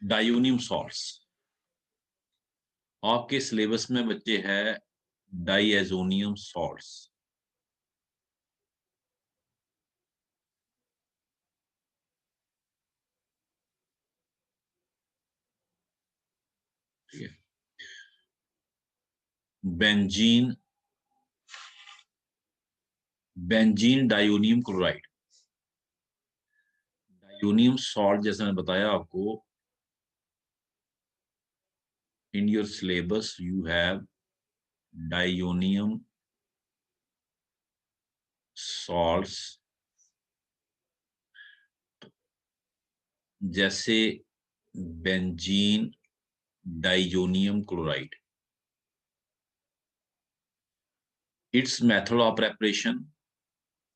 डायोनियम salts. आपके syllabus में बच्चे है डाइएजोनियम सॉल्ट्स। ठीक है, benzene, benzene diazonium chloride. Diazonium salt जैसे मैंने बताया आपको, in your syllabus you have diazonium salts, जैसे benzene diazonium chloride. Its method of preparation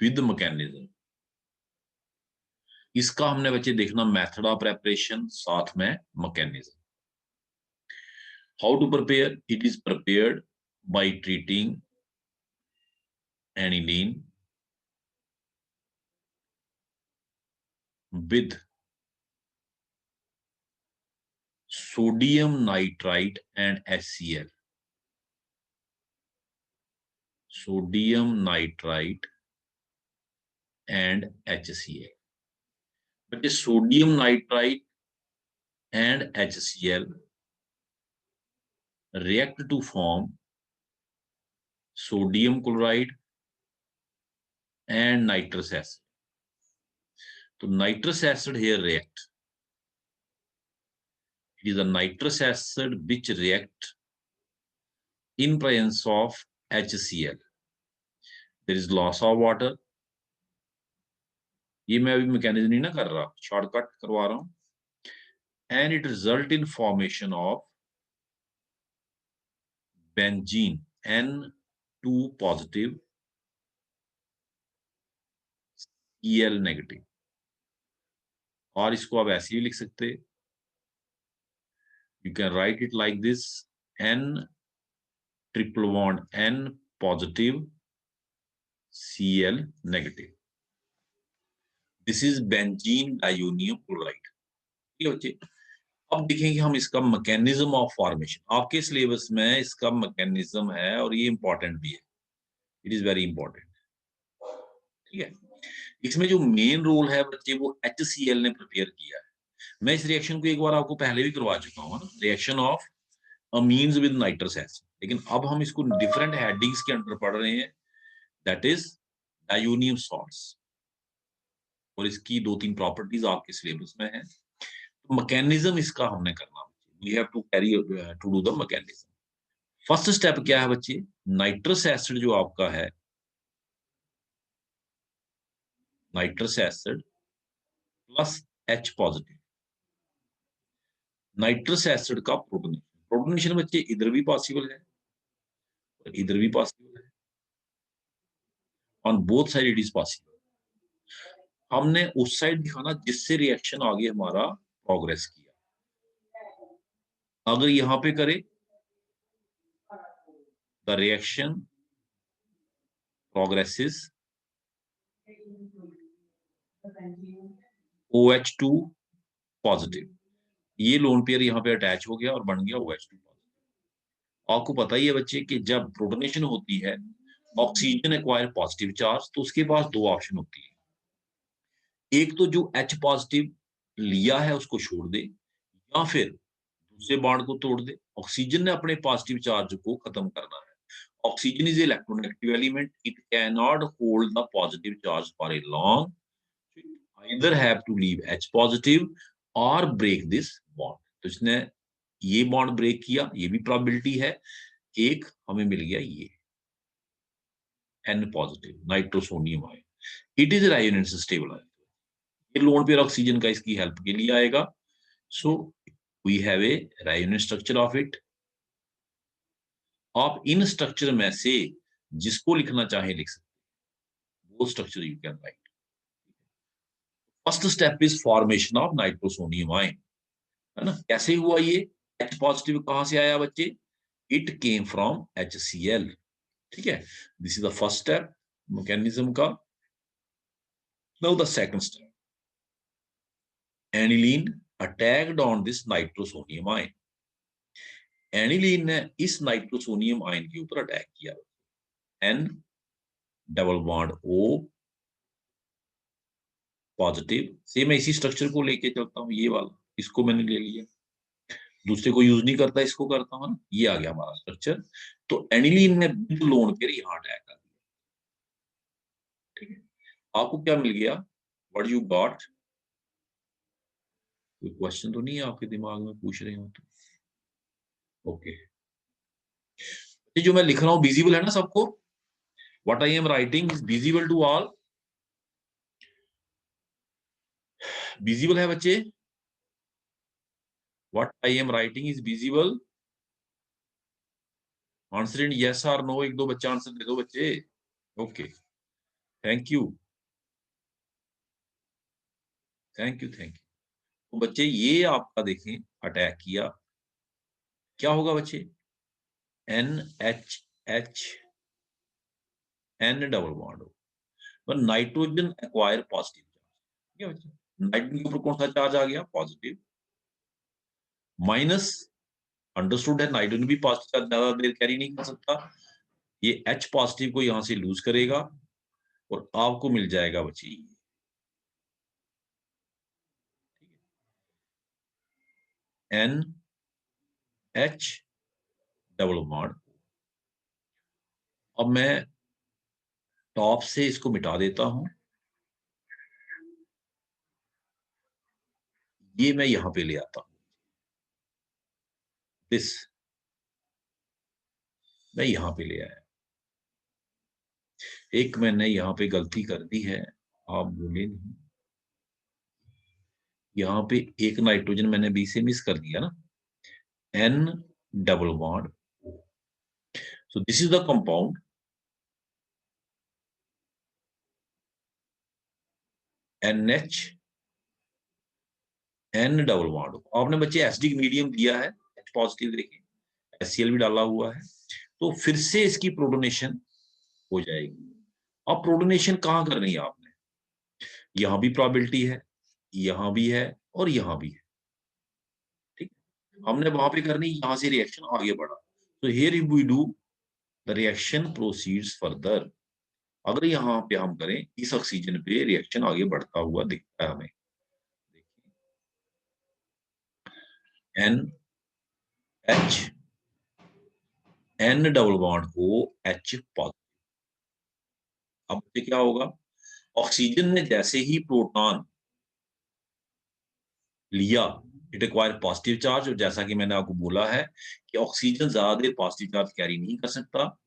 with mechanism. इसका हमने बच्चे देखना मेथड ऑफ प्रेपरेशन साथ में mechanism. How to prepare? It is prepared by treating aniline with sodium nitrite and HCl. Sodium nitrite and HCl. But the sodium nitrite and HCl react to form sodium chloride and nitrous acid. So nitrous acid here react. It is a nitrous acid which react in presence of HCl. There is loss of water. ये मैं अभी mechanism नहीं ना कर रहा, shortcut करवा रहा हूं। And it result in formation of benzene N2 positive Cl negative. और इसको आप ऐसे ही लिख सकते, you can write it like this, N triple bond N positive Cl negative. This is benzene diazonium chloride. ठीक है बच्चे, अब देखेंगे हम इसका मैकेनिज्म ऑफ फॉर्मेशन। आपके सिलेबस में इसका मैकेनिज्म है और ये इंपॉर्टेंट भी है, इट इज वेरी इंपॉर्टेंट। ठीक है, इसमें जो मेन रोल है बच्चे वो HCl ने प्रिपेयर किया है। मैं इस रिएक्शन को एक बार आपको पहले भी करवा चुका हूँ, reaction of amines with nitrous acid, लेकिन अब हम इसको डिफरेंट हेडिंग्स के अंडर पढ़ रहे हैं, दैट इज डायोनियम सॉल्ट्स। और इसकी 2-3 प्रॉपर्टीज आपके सिलेबस में है। तो मैकेनिज्म इसका हमने करना, we have to carry to do the mechanism. First step क्या है बच्चे? नाइट्रस एसिड जो आपका है, nitrous acid plus H positive, nitrous acid का प्रोटोनेशन। प्रोटोनेशन बच्चे इधर भी पॉसिबल है और इधर भी पॉसिबल है, on both side it is possible. हमने उस साइड दिखाना जिससे रिएक्शन आगे हमारा प्रोग्रेस किया। अगर यहां पे करे the reaction progresses OH2 positive, ये लोन पेयर यहां पे अटैच हो गया और बन गया OH2 पॉजिटिव। आपको पता ही है बच्चे कि जब प्रोटोनेशन होती है, ऑक्सीजन एक्वायर पॉजिटिव चार्ज, तो उसके पास दो ऑप्शन होती है, एक तो जो H पॉजिटिव लिया है उसको छोड़ दे, या फिर दूसरे बॉन्ड को तोड़ दे। ऑक्सीजन ने अपने पॉजिटिव चार्ज को खत्म करना है। Oxygen is a electronegative element, it can not hold the positive charge for a long, either have to leave H positive or break this bond। तो इसने ये बॉन्ड ब्रेक किया, ये भी प्रोबेबिलिटी है। एक हमें मिल गया ये N positive nitrosonium ion, it is resonance stable ion. ये लोन पेयर ऑक्सीजन का इसकी हेल्प के लिए आएगा। So we have a resonance structure of it. आप इन स्ट्रक्चर में से जिसको लिखना चाहे लिख सकते, वो structure you can right. First step is formation of nitrosonium ion, है ना। कैसे हुआ ये? H पॉजिटिव कहां से आया बच्चे? It came from HCl। ठीक है, this is the first step mechanism का। Now the second step, aniline attacked on this nitrosonium ion, aniline ने इस नाइट्रोसोनियम आयन के ऊपर अटैक किया। N double bond O positive, से मैं इसी स्ट्रक्चर को लेके चलता हूँ, ये वाला इसको मैंने ले लिया, दूसरे को यूज नहीं करता, इसको करता हूँ ना, ये आ गया हमारा स्ट्रक्चर। तो एनिलीन ने विद लोन पेयर यहाँ अटैक कर दिया। ठीक है, आपको क्या मिल गया, व्हाट यू गॉट? कोई क्वेश्चन तो नहीं है आपके दिमाग में, पूछ रहे हो तो ओके। जो मैं लिख रहा हूँ विजिबल है ना सबको? What I am writing is visible to all? Visible है बच्चे? What I am writing is visible? Answer in yes और नो, एक दो बच्चे आंसर दे दो बच्चे। Okay, thank you thank you thank you. तो बच्चे ये आपका देखें अटैक किया, क्या होगा बच्चे? N H H N double bond हो, नाइट्रोजन एक्वायर पॉजिटिव चार्ज। ठीक है बच्चे, नाइट्रोजन के ऊपर कौन सा चार्ज आ गया? पॉजिटिव। माइनस, अंडरस्टूड है, नाइट्रोजन भी पॉजिटिव चार्ज ज्यादा देर कैरी नहीं कर सकता, ये एच पॉजिटिव को यहां से लूज करेगा और आपको मिल जाएगा बच्चे एन एच डबल बॉन्ड। अब मैं टॉप से इसको मिटा देता हूं, ये मैं यहां पे ले आता हूं, दिस मैं यहां पे ले आया। एक मैंने यहां पे गलती कर दी है, आप बोले नहीं, यहां पे एक नाइट्रोजन मैंने बी से मिस कर दिया ना, N double bond. So this is the compound N H N double bond. आपने बच्चे एसिडिक मीडियम दिया है, एच पॉजिटिव देखिए, HCl भी डाला हुआ है, तो फिर से इसकी प्रोटोनेशन हो जाएगी। अब प्रोटोनेशन कहां करनी है आपने? यहां भी प्रोबेबिलिटी है, यहां भी है और यहां भी है। ठीक, हमने वहां पे करनी, यहां से रिएक्शन आगे बढ़ा, तो here we do the reaction proceeds further. अगर यहां पे हम करें, इस ऑक्सीजन पे रिएक्शन आगे बढ़ता हुआ दिखता है हमें, N H N double bond O H positive. अब क्या होगा, ऑक्सीजन ने जैसे ही प्रोटॉन लिया, इट एक्वायर पॉजिटिव चार्ज, और जैसा कि मैंने आपको बोला है कि ऑक्सीजन ज्यादा देर पॉजिटिव चार्ज कैरी नहीं कर सकता,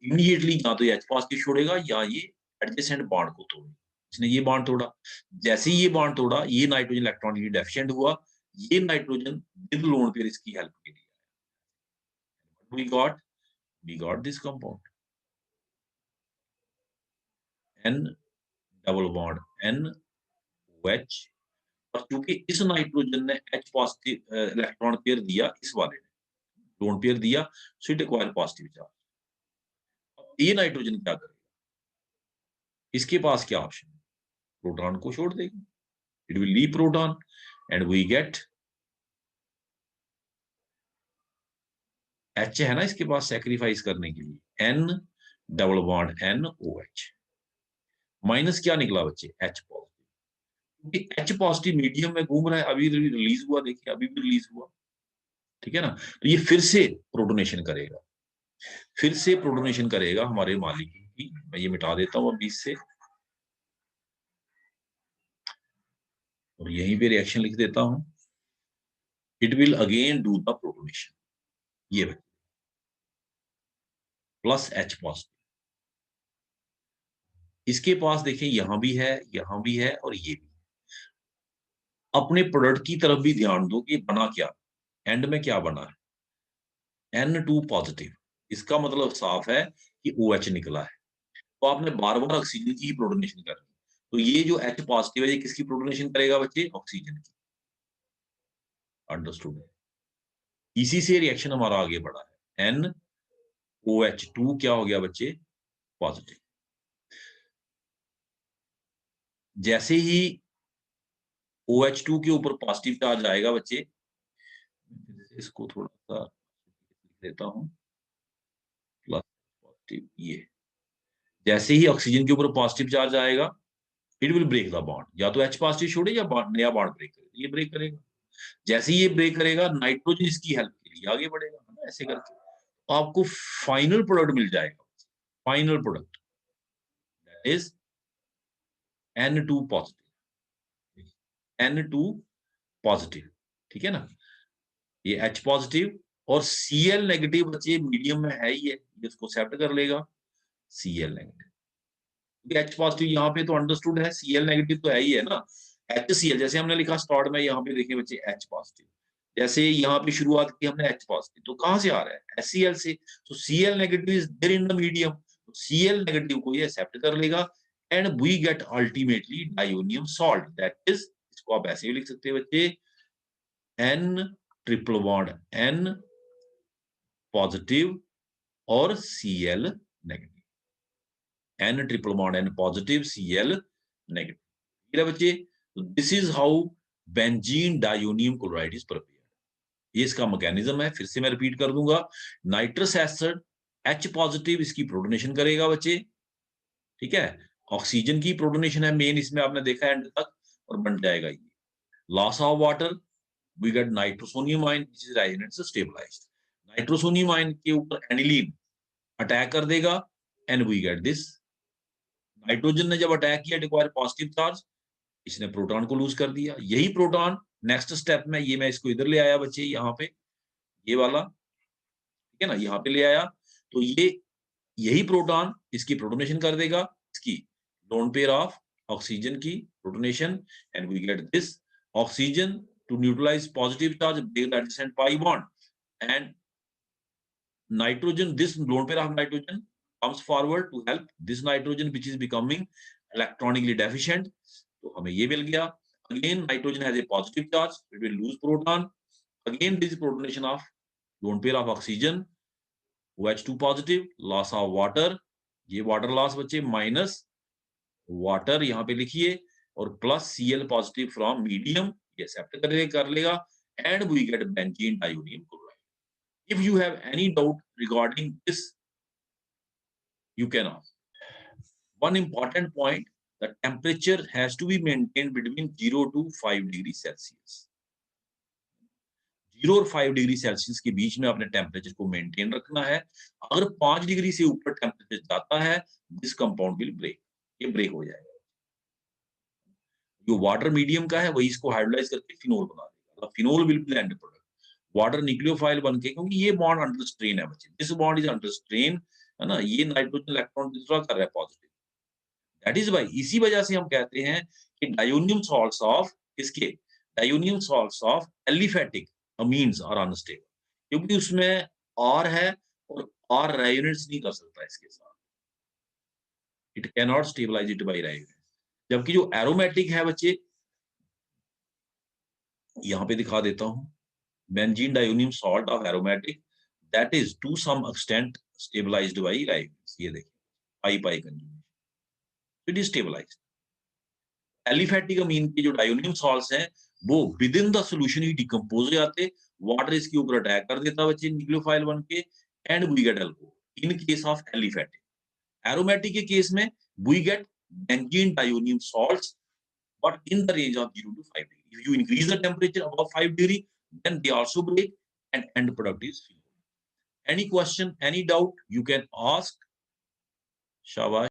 इमीडिएटली या तो एच पॉजिटिव छोड़ेगा या ये एडजेसेंट बॉन्ड को तोड़ेगा। इसने ये बॉन्ड तोड़ा, जैसे ही ये बॉन्ड तोड़ा, ये नाइट्रोजन इलेक्ट्रॉनिकली डेफिशिएंट हुआ, ये नाइट्रोजन विद लोन पेयर इसकी हेल्प के लिए we got, we got this compound N double bond N O H. और क्योंकि इस नाइट्रोजन ने एच पॉजिटिव इलेक्ट्रॉन पेयर दिया, इस वाले ने लोन पेयर दिया, so it acquire positive charge. ये नाइट्रोजन क्या करेगा, इसके पास क्या ऑप्शन है? प्रोटॉन को छोड़ देगी, it will leave proton and we get H है ना इसके पास सेक्रीफाइस करने के लिए, N double bond N O H. Minus क्या निकला बच्चे? एच पॉजिटिव, क्योंकि एच पॉजिटिव मीडियम में घूम रहा है, अभी रिलीज हुआ, देखिए अभी भी रिलीज हुआ। ठीक है ना, तो ये फिर से प्रोटोनेशन करेगा, फिर से प्रोटोनेशन करेगा हमारे मालिक की। मैं ये मिटा देता हूँ अब 20 से, और यहीं पे रिएक्शन लिख देता हूं, it will again do the protonation, ये प्लस एच पॉजिटिव। इसके पास देखिए यहां भी है, यहां भी है और ये भी। अपने प्रोडक्ट की तरफ भी ध्यान दो कि बना क्या, एंड में क्या बना है, N2 पॉजिटिव। इसका मतलब साफ है कि OH निकला है, तो आपने बार बार ऑक्सीजन की ही प्रोटोनेशन करनी। तो ये जो H पॉजिटिव है, ये किसकी प्रोटोनेशन करेगा बच्चे? ऑक्सीजन की। अंडरस्टूड? इसी से रिएक्शन हमारा आगे बढ़ा है, NOH2 क्या हो गया बच्चे? पॉजिटिव। जैसे ही OH2 के ऊपर पॉजिटिव चार्ज आएगा बच्चे, इसको थोड़ा सा लिख देता हूं, प्लस पॉजिटिव, ये जैसे ही ऑक्सीजन के ऊपर पॉजिटिव चार्ज आएगा, it will break the bond, या तो H पॉजिटिव छोड़े या नया बॉन्ड ब्रेक करे, ये ब्रेक करेगा। जैसे ही ये ब्रेक करेगा, नाइट्रोजन इसकी हेल्प के लिए आगे बढ़ेगा, ऐसे करके तो आपको फाइनल प्रोडक्ट मिल जाएगा। Final product that is N2 positive, N2 positive, ठीक है ना। ये H पॉजिटिव और Cl नेगेटिव बच्चे मीडियम में है ही है, इसको एक्सेप्ट कर लेगा, Cl नेगेटिव। H पॉजिटिव यहाँ पे तो अंडरस्टूड है, Cl नेगेटिव तो है ही है ना। HCl जैसे हमने लिखा स्टार्ट में, यहाँ पे देखिए बच्चे H पॉजिटिव, जैसे यहाँ पे शुरुआत की हमने H पॉजिटिव, तो कहां से आ रहा है, HCl से, तो Cl negative is there in the medium, तो Cl नेगेटिव को ये एक्सेप्ट कर लेगा and we get ultimately diazonium salt, that is, इसको आप ऐसे भी लिख सकते हैं बच्चे, N triple bond N positive और Cl negative, N triple bond N positive Cl negative, बच्चे। This is how benzene diazonium chloride is prepared. ये इसका मैकेनिज्म है, फिर से मैं रिपीट कर दूंगा। नाइट्रस एसिड H पॉजिटिव इसकी प्रोटोनेशन करेगा बच्चे, ठीक है। ऑक्सीजन की प्रोटोनेशन है मेन इसमें, आपने देखा एंड तक, और बन जाएगा ये loss of water, we get nitrosonium ion which is resonance stabilized. Nitrosonium ion के ऊपर एनिलीन अटैक कर देगा and we get this. Nitrogen ने जब अटैक किया, डिक्वायर पॉजिटिव चार्ज, इसने प्रोटॉन को लूज कर दिया। यही प्रोटॉन नेक्स्ट स्टेप में, ये मैं इसको इधर ले आया बच्चे, यहाँ पे ये वाला, ठीक है ना, यहाँ पे ले आया, तो ये यही प्रोटॉन इसकी प्रोटोनेशन कर देगा, इसकी लोन पेयर ऑफ ऑक्सीजन की protonation and we get this oxygen to neutralize positive charge, break the adjacent pi bond and nitrogen, this lone pair of nitrogen comes forward to help this nitrogen which is becoming electronically deficient, तो हमें ये मिल गया। again nitrogen has a positive charge, it will lose proton, again this protonation of lone pair of oxygen, OH2 positive, loss of water, ये water loss बच्चे minus water यहाँ पे लिखिए, और plus Cl positive from medium, ये accept कर लेगा and we get benzene dionium chloride। If you have any doubt regarding this, you can ask. One important point, the temperature has to be maintained between 0 to 5 degree Celsius. 0 और 5 degree Celsius के बीच में अपने temperature को maintain रखना है। अगर 5 degree से ऊपर टेम्परेचर जाता है, दिस कंपाउंड विल ब्रेक, ये ब्रेक हो जाएगा। जो वाटर मीडियम का है वही इसको हाइड्रोलाइज करके फिनोल बना देगा, phenol will be and product, water nucleophile बनके, क्योंकि ये बॉन्ड अंडर स्ट्रेन है बच्चे, this bond is under strain, है ना, ये नाइट्रोजन इलेक्ट्रॉन विथड्रॉ कर रहा है पॉजिटिव, दैट इज व्हाई, इसी वजह से हम कहते हैं कि डायोनियम सॉल्ट्स ऑफ किसके, diazonium salts of aliphatic amines are unstable, क्योंकि उसमें R है और R रेजोनेंस नहीं कर सकता इसके साथ, it can not stabilize it by resonance. जबकि जो एरोमेटिक है बच्चे, यहां पे दिखा देता हूं, benzene diazonium salt of aromatic that is to some extent stabilised by resonance, ये देखिए pi pi conjugation, it is stabilised. Aliphatic amine के जो डायोनियम सॉल्ट्स हैं वो विद इन द सॉल्यूशन ही डिकम्पोज हो जाते, वाटर इसके ऊपर अटैक कर देता बच्चे न्यूक्लियोफाइल बन के, and we get alcohol in case of aliphatic. Aromatic के केस में we get benzene diazonium salts but in the range of 0 to 5 degree. If you increase the temperature above 5 degree, then they also break and end product is phenol. Any question, any doubt, you can ask. Shabash.